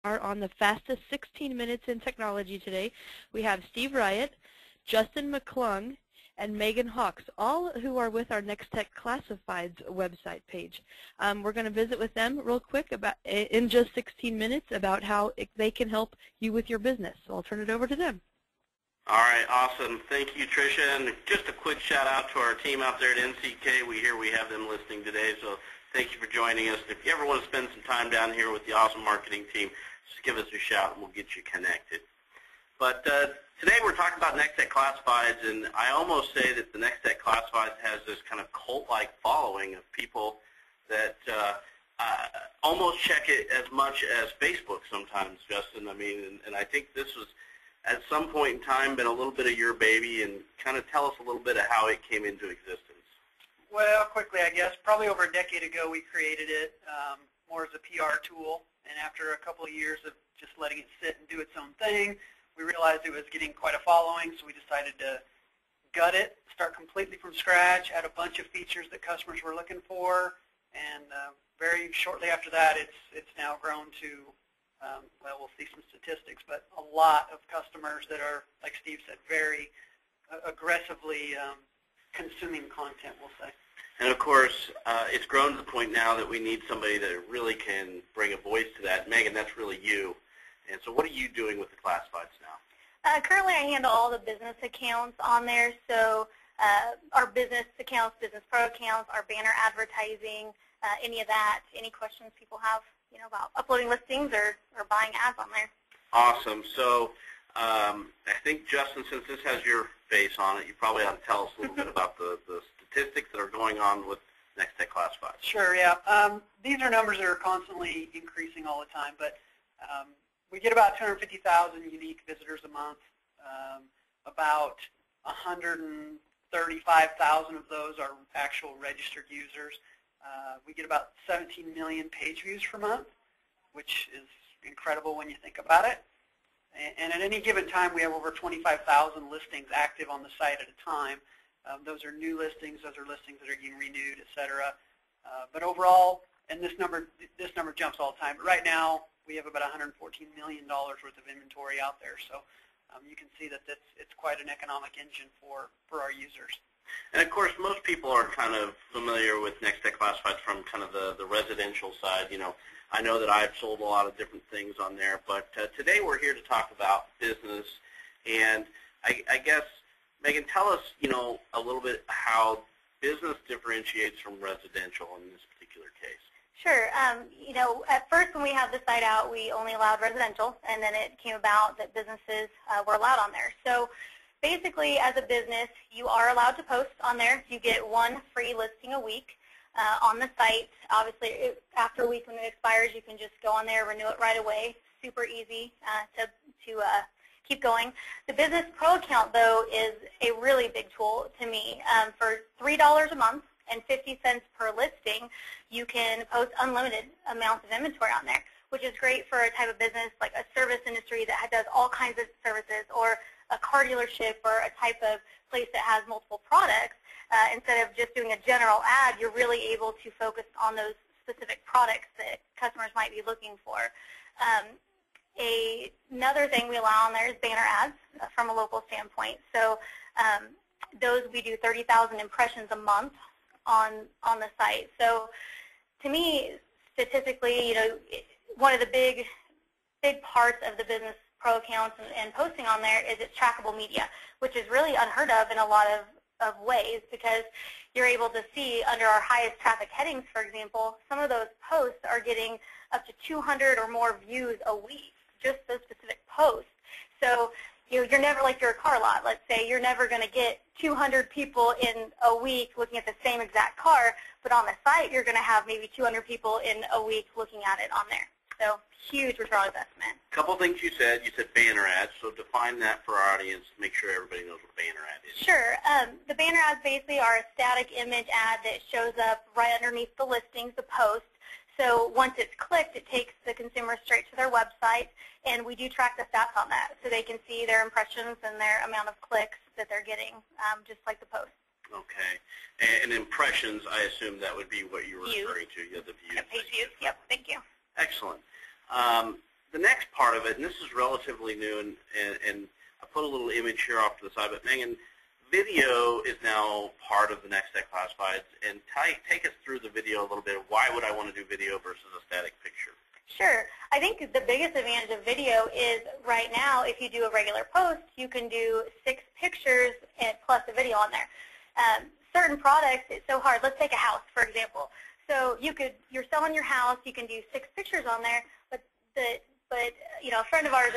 On the fastest 16 minutes in technology today. We have Steve Riot, Justin McClung, and Megan Hawks, all who are with our NexTech Classifieds website page. We're going to visit with them real quick about in just 16 minutes about how they can help you with your business. So I'll turn it over to them. All right, awesome. Thank you, Tricia. And just a quick shout out to our team out there at NCK. We have them listening today, so thank you for joining us. If you ever want to spend some time down here with the awesome marketing team, just give us a shout and we'll get you connected. But today we're talking about NexTech Classifieds, and I almost say that the NexTech Classifieds has this kind of cult-like following of people that almost check it as much as Facebook sometimes, Justin. I mean, and I think this was at some point in time been a little bit of your baby, and kind of tell us a little bit of how it came into existence. Well, quickly, I guess, probably over a decade ago we created it more as a PR tool, and after a couple of years of just letting it sit and do its own thing, we realized it was getting quite a following, so we decided to gut it, start completely from scratch, add a bunch of features that customers were looking for, and very shortly after that it's now grown to, well, we'll see some statistics, but a lot of customers that are, like Steve said, very aggressively consuming content, we'll say. And of course, it's grown to the point now that we need somebody that really can bring a voice to that. Megan, that's really you. And so what are you doing with the classifieds now? Currently, I handle all the business accounts on there. So our business accounts, business pro accounts, our banner advertising, any of that, any questions people have, about uploading listings or buying ads on there. Awesome. So I think, Justin, since this has your face on it, you probably ought to tell us a little bit about the statistics that are going on with NexTech Classifieds. Sure, yeah. These are numbers that are constantly increasing all the time, but we get about 250,000 unique visitors a month. About 135,000 of those are actual registered users. We get about 17 million page views per month, which is incredible when you think about it. And at any given time, we have over 25,000 listings active on the site at a time. Those are new listings. Those are listings that are getting renewed, et cetera. But overall, and this number jumps all the time. But right now, we have about $114 million worth of inventory out there. So you can see that it's quite an economic engine for our users. And of course, most people are kind of familiar with NexTech Classifieds from kind of the residential side. I know that I've sold a lot of different things on there, but today we're here to talk about business. And I guess, Megan, tell us, a little bit how business differentiates from residential in this particular case. Sure. At first when we had the site out, we only allowed residential, and then it came about that businesses were allowed on there. So basically, as a business, you are allowed to post on there. You get one free listing a week on the site. Obviously, after a week when it expires, you can just go on there, renew it right away. Super easy to keep going. The Business Pro account, though, is a really big tool to me. For $3 a month and 50 cents per listing, you can post unlimited amounts of inventory on there, which is great for a type of business like a service industry that does all kinds of services, or a car dealership, or a type of place that has multiple products. Instead of just doing a general ad, you're really able to focus on those specific products that customers might be looking for. Another thing we allow on there is banner ads from a local standpoint. So those, we do 30,000 impressions a month on the site. So to me, statistically, one of the big parts of the Business Pro accounts and posting on there is it's trackable media, which is really unheard of in a lot of ways, because you're able to see under our highest traffic headings, for example, some of those posts are getting up to 200 or more views a week, just those specific posts. So you're never, like you're a car lot, let's say, you're never going to get 200 people in a week looking at the same exact car, but on the site you're going to have maybe 200 people in a week looking at it on there. So huge return on investment. A couple things you said. You said banner ads, so define that for our audience. Make sure everybody knows what a banner ad is. Sure. The banner ads basically are a static image ad that shows up right underneath the listings, the post. So once it's clicked, it takes the consumer straight to their website, and we do track the stats on that, so they can see their impressions and their amount of clicks that they're getting, just like the post. Okay. And impressions, I assume that would be what you were referring to. Yeah, the views. Page views. Yep. Thank you. Excellent. the next part of it, and this is relatively new, and I put a little image here off to the side, but Megan, video is now part of the NexTech Classifieds, and take us through the video a little bit. Why would I want to do video versus a static picture? Sure. I think the biggest advantage of video is right now, if you do a regular post, you can do 6 pictures and plus a video on there. Certain products, it's so hard. Let's take a house, for example. So you're selling your house, you can do 6 pictures on there, but you know, a friend of ours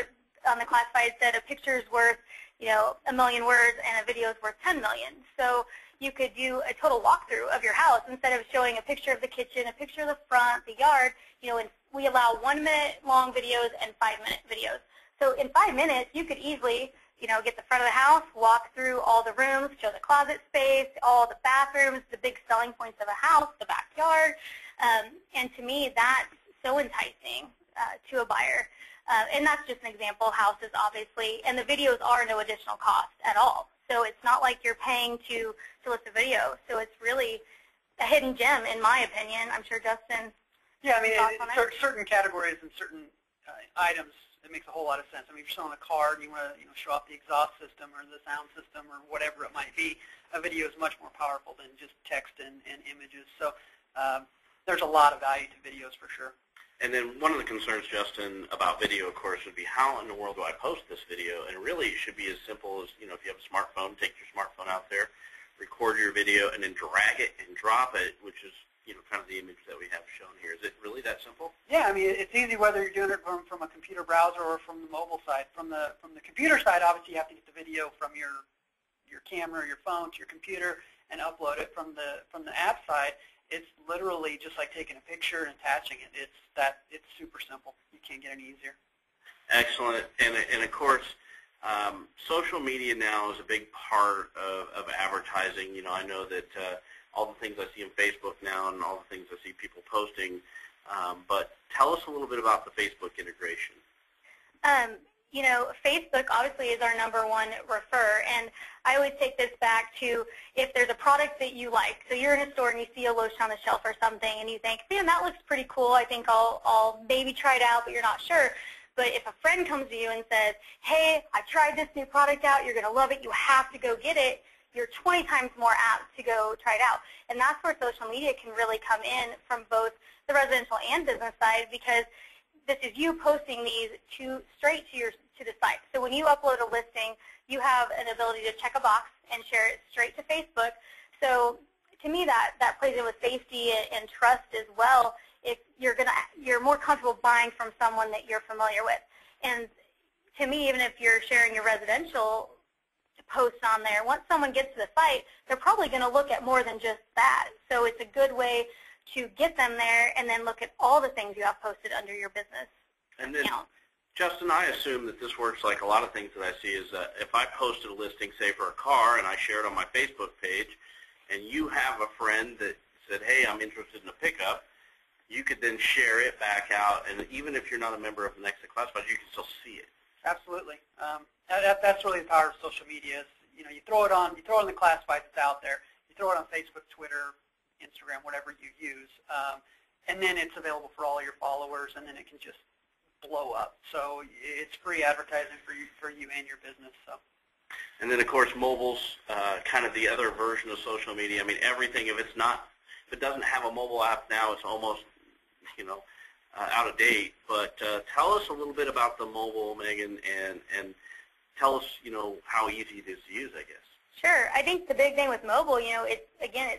on the classified said a picture is worth, you know, 1 million words and a video is worth 10 million. So you could do a total walkthrough of your house instead of showing a picture of the kitchen, a picture of the front, the yard. You know, and we allow 1-minute long videos and 5-minute videos. So in 5 minutes, you could easily, you know, get the front of the house, walk through all the rooms, show the closet space, all the bathrooms, the big selling points of a house, the backyard. And to me, that's so enticing to a buyer. And that's just an example, houses obviously, and the videos are no additional cost at all. So it's not like you're paying to list a video. So it's really a hidden gem, in my opinion. I'm sure Justin. Yeah, I mean, certain categories and certain items, it makes a whole lot of sense. I mean, if you're selling a car and you want to, you know, show off the exhaust system or the sound system or whatever it might be, a video is much more powerful than just text and images. So there's a lot of value to videos for sure. And then one of the concerns, Justin, about video, of course, would be how in the world do I post this video? And really, it should be as simple as, you know, if you have a smartphone, take your smartphone out there, record your video, and then drag it and drop it, which is, you know, kind of the image that we have shown here. Is it really that simple? Yeah, I mean, it's easy whether you're doing it from a computer browser or from the mobile side. From the computer side, obviously, you have to get the video from your camera or your phone to your computer and upload it. From the app side, it's literally just like taking a picture and attaching it. It's super simple. You can't get any easier. Excellent. And of course, social media now is a big part of advertising. You know, I know that all the things I see on Facebook now and all the things I see people posting, but tell us a little bit about the Facebook integration. You know, Facebook obviously is our #1 refer, and I always take this back to if there's a product that you like. So you're in a store and you see a lotion on the shelf or something, and you think, man, that looks pretty cool. I think I'll maybe try it out, but you're not sure. But if a friend comes to you and says, hey, I tried this new product out, you're going to love it, you have to go get it, you're 20 times more apt to go try it out. And that's where social media can really come in from both the residential and business side, because this is you posting these straight to the site. So when you upload a listing, you have an ability to check a box and share it straight to Facebook. So to me, that plays in with safety and trust as well. If you're more comfortable buying from someone that you're familiar with. And to me, even if you're sharing your residential posts on there, once someone gets to the site, they're probably going to look at more than just that. So it's a good way to get them there and then look at all the things you have posted under your business account. Justin, I assume that this works like a lot of things that I see is that if I posted a listing, say, for a car, and I share it on my Facebook page, and you have a friend that said, hey, I'm interested in a pickup, you could then share it back out, and even if you're not a member of the NexTech Classifieds, you can still see it. Absolutely. That's really the power of social media. Is, you know, you throw it on the classifieds, it's out there. You throw it on Facebook, Twitter, Instagram, whatever you use, and then it's available for all your followers, and then it can just blow up. So it's free advertising for you and your business. So. And then, of course, mobile's kind of the other version of social media. I mean, everything, if it doesn't have a mobile app now, it's almost, you know, out of date. But tell us a little bit about the mobile, Megan, and tell us, you know, how easy it is to use, I guess. Sure. I think the big thing with mobile, you know, it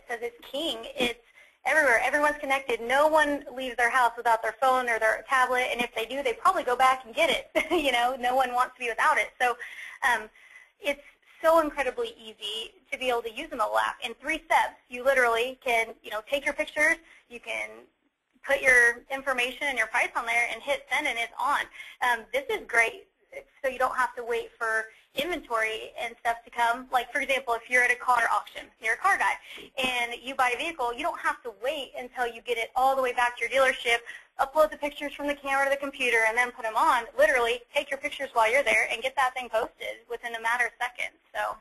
says it's king. It's everywhere. Everyone's connected. No one leaves their house without their phone or their tablet, and if they do, they probably go back and get it. You know, no one wants to be without it. So it's so incredibly easy to be able to use a mobile app. In 3 steps, you literally can, you know, take your pictures, you can put your information and your price on there and hit send, and it's on. This is great, so you don't have to wait for inventory and stuff to come. Like, for example, if you're at a car auction, you're a car guy, and you buy a vehicle, you don't have to wait until you get it all the way back to your dealership, upload the pictures from the camera to the computer, and then put them on. Literally, take your pictures while you're there and get that thing posted within a matter of seconds. So.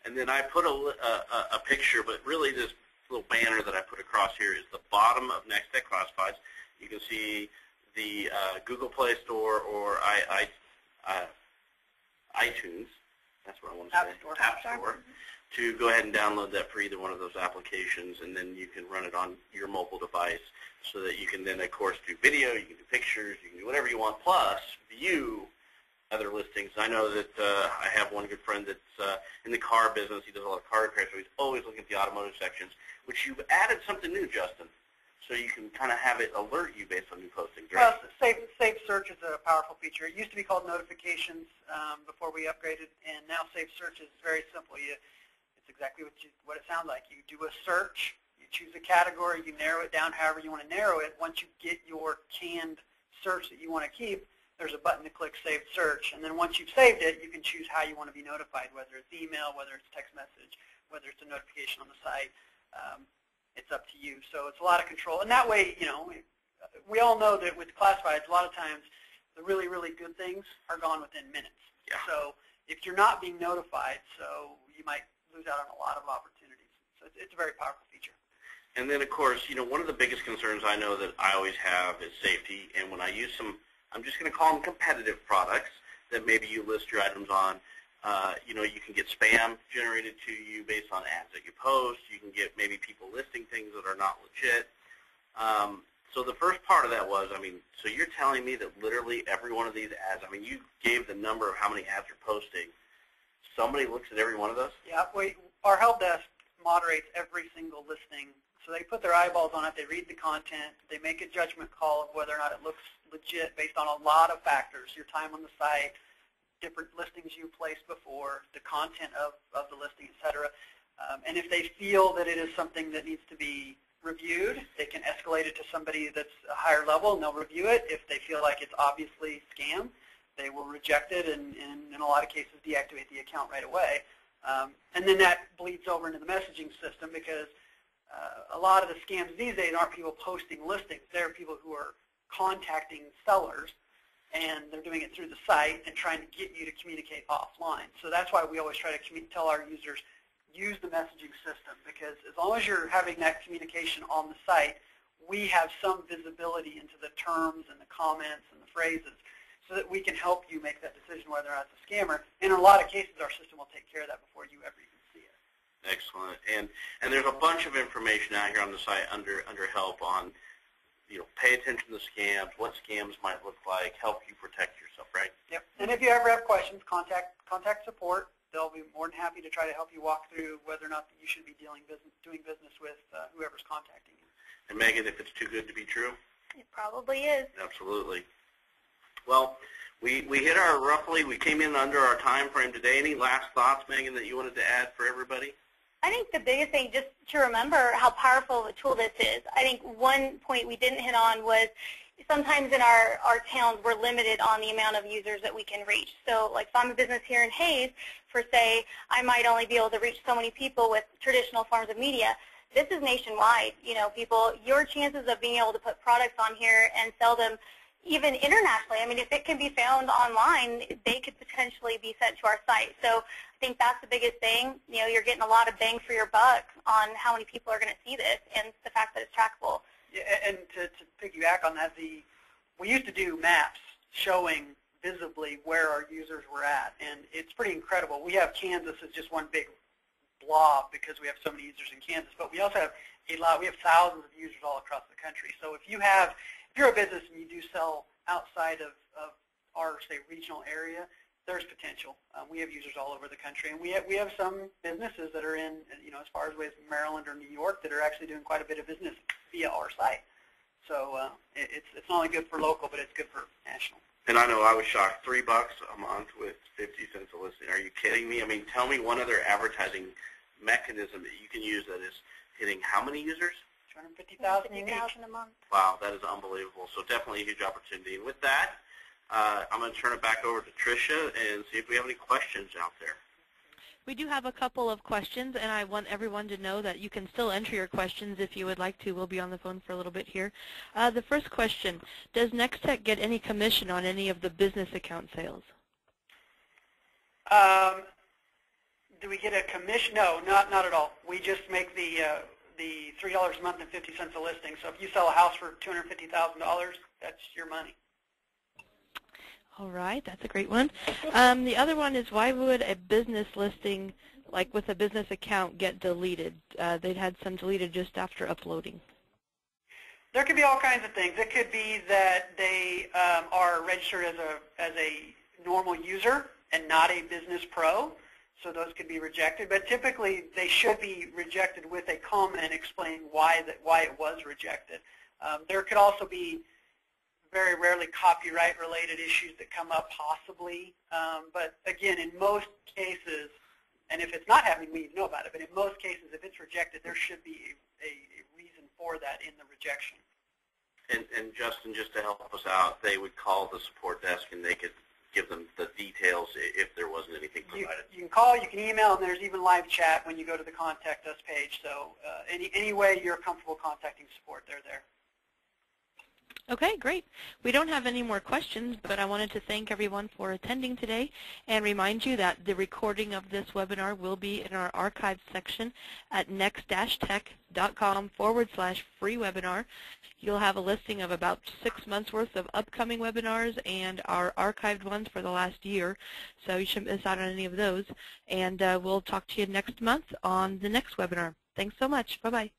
And then I put a picture, but really this little banner that I put across here is the bottom of NexTech Classifieds. You can see the Google Play Store or iTunes. That's what I want to say. App Store. To go ahead and download that for either one of those applications, and then you can run it on your mobile device so that you can then, of course, do video, you can do pictures, you can do whatever you want, plus view other listings. I know that I have one good friend that's in the car business. He does a lot of car repairs, so he's always looking at the automotive sections, which you've added something new, Justin, so you can kind of have it alert you based on new postings, right? Well, Save Search is a powerful feature. It used to be called Notifications before we upgraded, and now Save Search is very simple. It's exactly what it sounds like. You do a search, you choose a category, you narrow it down however you want to narrow it. Once you get your canned search that you want to keep, there's a button to click Save Search. And then once you've saved it, you can choose how you want to be notified, whether it's email, whether it's text message, whether it's a notification on the site. It's up to you. So it's a lot of control. And that way, we all know that with classifieds, a lot of times the really, really good things are gone within minutes. Yeah. So if you're not being notified, so you might lose out on a lot of opportunities. So it's a very powerful feature. And then, of course, one of the biggest concerns I know that I always have is safety. And when I use some, I'm just going to call them competitive products that maybe you list your items on, you can get spam generated to you based on ads that you post. You can get maybe people listing things that are not legit. So the first part of that was, so you're telling me that literally every one of these ads, you gave the number of how many ads you're posting. Somebody looks at every one of those? Yeah, our help desk moderates every single listing. So they put their eyeballs on it, they read the content, they make a judgment call of whether or not it looks legit based on a lot of factors, your time on the site, different listings you placed before, the content of the listing, etc. And if they feel that it is something that needs to be reviewed, they can escalate it to somebody that's a higher level and they'll review it. If they feel like it's obviously scam, they will reject it and in a lot of cases deactivate the account right away. And then that bleeds over into the messaging system because a lot of the scams these days aren't people posting listings. They're people who are contacting sellers and they're doing it through the site and trying to get you to communicate offline. So that's why we always try to tell our users, use the messaging system because as long as you're having that communication on the site, we have some visibility into the terms and the comments and the phrases so that we can help you make that decision whether or not it's a scammer. And in a lot of cases, our system will take care of that before you ever even see it. Excellent. And there's a bunch of information out here on the site under help on, pay attention to scams, what scams might look like, help you protect yourself, right? Yep. And if you ever have questions, contact support. They'll be more than happy to try to help you walk through whether or not you should be doing business with whoever's contacting you. And Megan, if it's too good to be true? It probably is. Absolutely. Well, we hit we came in under our time frame today. Any last thoughts, Megan, that you wanted to add for everybody? I think the biggest thing, just to remember how powerful of a tool this is, I think one point we didn't hit on was sometimes in our towns we're limited on the amount of users that we can reach. So like if I'm a business here in Hayes, for say, I might only be able to reach so many people with traditional forms of media. This is nationwide. Your chances of being able to put products on here and sell them even internationally, if it can be found online, they could potentially be sent to our site. So I think that's the biggest thing. You're getting a lot of bang for your buck on how many people are going to see this and the fact that it's trackable. Yeah, and to piggyback on that, we used to do maps showing visibly where our users were at, and it's pretty incredible. We have Kansas as just one big blob because we have so many users in Kansas, but we also have we have thousands of users all across the country. So if you're a business and you do sell outside of our, say, regional area, there's potential. We have users all over the country, and we have some businesses that are in, as far as Maryland or New York that are actually doing quite a bit of business via our site. So it's not only good for local, but it's good for national. And I know I was shocked. $3 a month with 50 cents a listing. Are you kidding me? Tell me one other advertising mechanism that you can use that is hitting how many users? 250,000 unique. a month. Wow, that is unbelievable. So definitely a huge opportunity. And with that, I'm going to turn it back over to Tricia and see if we have any questions out there. We do have a couple of questions, and I want everyone to know that you can still enter your questions if you would like to. We'll be on the phone for a little bit here. The first question, does NexTech get any commission on any of the business account sales? Do we get a commission? No, not at all. We just make the $3 a month and 50 cents a listing. So if you sell a house for $250,000, that's your money. All right, that's a great one. The other one is, why would a business listing, like with a business account, get deleted? They'd had some deleted just after uploading. There could be all kinds of things. It could be that they are registered as a normal user and not a business pro, so those could be rejected. But typically, they should be rejected with a comment explaining why it was rejected. There could also be very rarely copyright-related issues that come up, possibly. But again, in most cases, and if it's not happening, we need to know about it. But in most cases, if it's rejected, there should be a reason for that in the rejection. And Justin, just to help us out, they would call the support desk and they could give them the details if there wasn't anything provided. You can call, you can email, and there's even live chat when you go to the Contact Us page. So any way you're comfortable contacting support, they're there. Okay, great. We don't have any more questions, but I wanted to thank everyone for attending today and remind you that the recording of this webinar will be in our archives section at nex-tech.com/free webinar. You'll have a listing of about 6 months worth of upcoming webinars and our archived ones for the last year, so you shouldn't miss out on any of those. And we'll talk to you next month on the next webinar. Thanks so much. Bye-bye.